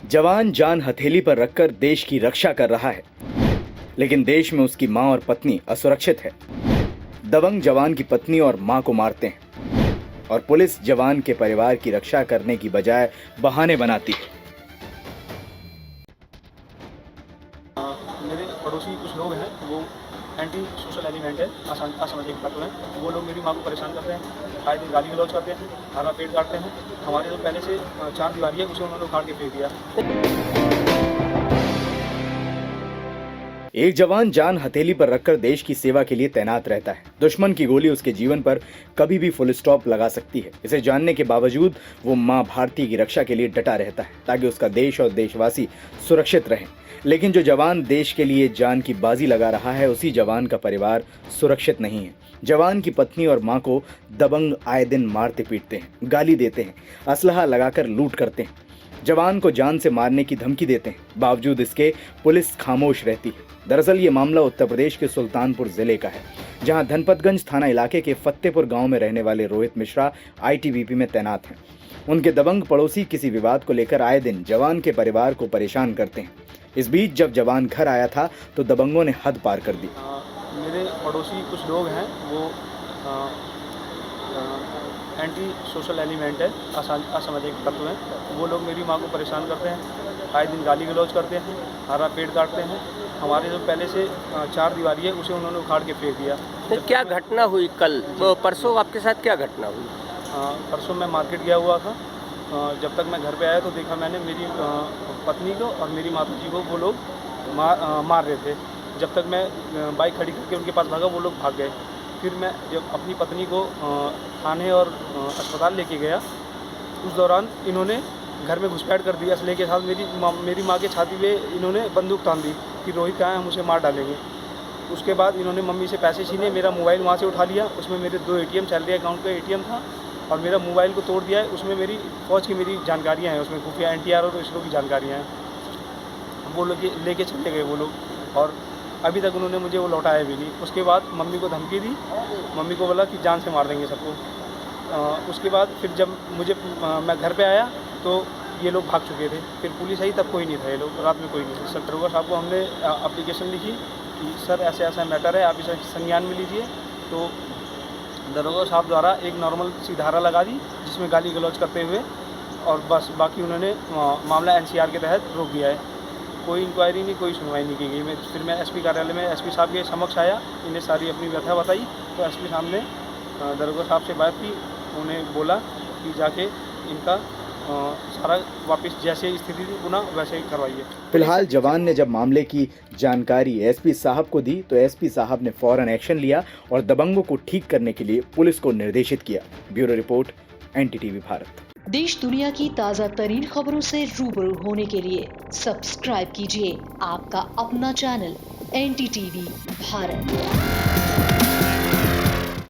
जवान जान हथेली पर रखकर देश की रक्षा कर रहा है, लेकिन देश में उसकी मां और पत्नी असुरक्षित है। दबंग जवान की पत्नी और मां को मारते हैं और पुलिस जवान के परिवार की रक्षा करने की बजाय बहाने बनाती है। मेरे पड़ोसी कुछ लोग हैं, वो एंटी सोशल एलिमेंट है, असामाजिक तत्व हैं। वो लोग मेरी माँ को परेशान करते हैं, आए दिन गाली गलौज करते हैं, खाना पेट काटते हैं। हमारे जो पहले से चार दीवारी है, उसे उन्होंने उखाड़ के फेंक दिया। एक जवान जान हथेली पर रखकर देश की सेवा के लिए तैनात रहता है। दुश्मन की गोली उसके जीवन पर कभी भी फुल स्टॉप लगा सकती है। इसे जानने के बावजूद वो मां भारती की रक्षा के लिए डटा रहता है, ताकि उसका देश और देशवासी सुरक्षित रहें। लेकिन जो जवान देश के लिए जान की बाजी लगा रहा है, उसी जवान का परिवार सुरक्षित नहीं है। जवान की पत्नी और मां को दबंग आए दिन मारते पीटते हैं, गाली देते हैं, असलहा लगाकर लूट करते हैं, जवान को जान से मारने की धमकी देते हैं। बावजूद इसके पुलिस खामोश रहती है। दरअसल ये मामला उत्तर प्रदेश के सुल्तानपुर जिले का है, जहां धनपतगंज थाना इलाके के फतेहपुर गांव में रहने वाले रोहित मिश्रा आईटीबीपी में तैनात हैं। उनके दबंग पड़ोसी किसी विवाद को लेकर आए दिन जवान के परिवार को परेशान करते हैं। इस बीच जब जवान घर आया था तो दबंगों ने हद पार कर दी। मेरे पड़ोसी कुछ लोग हैं, वो एंटी सोशल एलिमेंट है, असामाजिक तत्व हैं। वो लोग मेरी माँ को परेशान करते हैं, आए दिन गाली गलौज करते हैं, हमारा पेट काटते हैं। हमारे जो पहले से चार दीवारी है, उसे उन्होंने उखाड़ के फेंक दिया। तो क्या घटना हुई कल, परसों आपके साथ क्या घटना हुई? परसों मैं मार्केट गया हुआ था। जब तक मैं घर पे आया तो देखा मैंने मेरी पत्नी को और मेरी माता जी को वो लोग मार रहे थे। जब तक मैं बाइक खड़ी करके उनके पास भागा, वो लोग भाग गए। फिर मैं जब अपनी पत्नी को थाने और अस्पताल लेके गया, उस दौरान इन्होंने घर में घुसपैठ कर दी असले के साथ। मेरी माँ के छाती पे इन्होंने बंदूक तान दी कि रोहित कहाँ है, हम उसे मार डालेंगे। उसके बाद इन्होंने मम्मी से पैसे छीने, मेरा मोबाइल वहाँ से उठा लिया। उसमें मेरे 2 ATM, सैलरी अकाउंट का ATM था, और मेरा मोबाइल को तोड़ दिया है। उसमें मेरी फौज की मेरी जानकारियाँ हैं, उसमें खुफिया NTR और इसरो की जानकारियाँ हैं। वो लोग लेके चले गए वो लोग, और अभी तक उन्होंने मुझे वो लौटाया भी नहीं। उसके बाद मम्मी को धमकी दी, मम्मी को बोला कि जान से मार देंगे सबको। उसके बाद फिर जब मैं घर पे आया तो ये लोग भाग चुके थे। फिर पुलिस आई, तब कोई नहीं था, ये लोग रात में कोई नहीं थे। सर दरोगा साहब को हमने एप्लीकेशन लिखी कि सर ऐसे ऐसा मैटर है, आप इसे संज्ञान में लीजिए। तो दरोगा साहब द्वारा एक नॉर्मल सी धारा लगा दी, जिसमें गाली गलौज करते हुए, और बस बाकी उन्होंने मामला NCR के तहत रोक दिया है। कोई इंक्वायरी नहीं, कोई सुनवाई नहीं की गई। फिर मैं SP कार्यालय में SP साहब के समक्ष आया, इन्हें सारी अपनी व्यथा बताई। तो SP साहब ने दरोगा साहब से बात की, उन्हें बोला कि जाके इनका सारा वापस जैसे स्थिति थी पुनः वैसे ही करवाइए। फिलहाल जवान ने जब मामले की जानकारी SP साहब को दी तो SP साहब ने फौरन एक्शन लिया और दबंगों को ठीक करने के लिए पुलिस को निर्देशित किया। Bureau report, NTTV Bharat. देश दुनिया की ताज़ा तरीन खबरों से रूबरू होने के लिए सब्सक्राइब कीजिए आपका अपना चैनल NTTV भारत।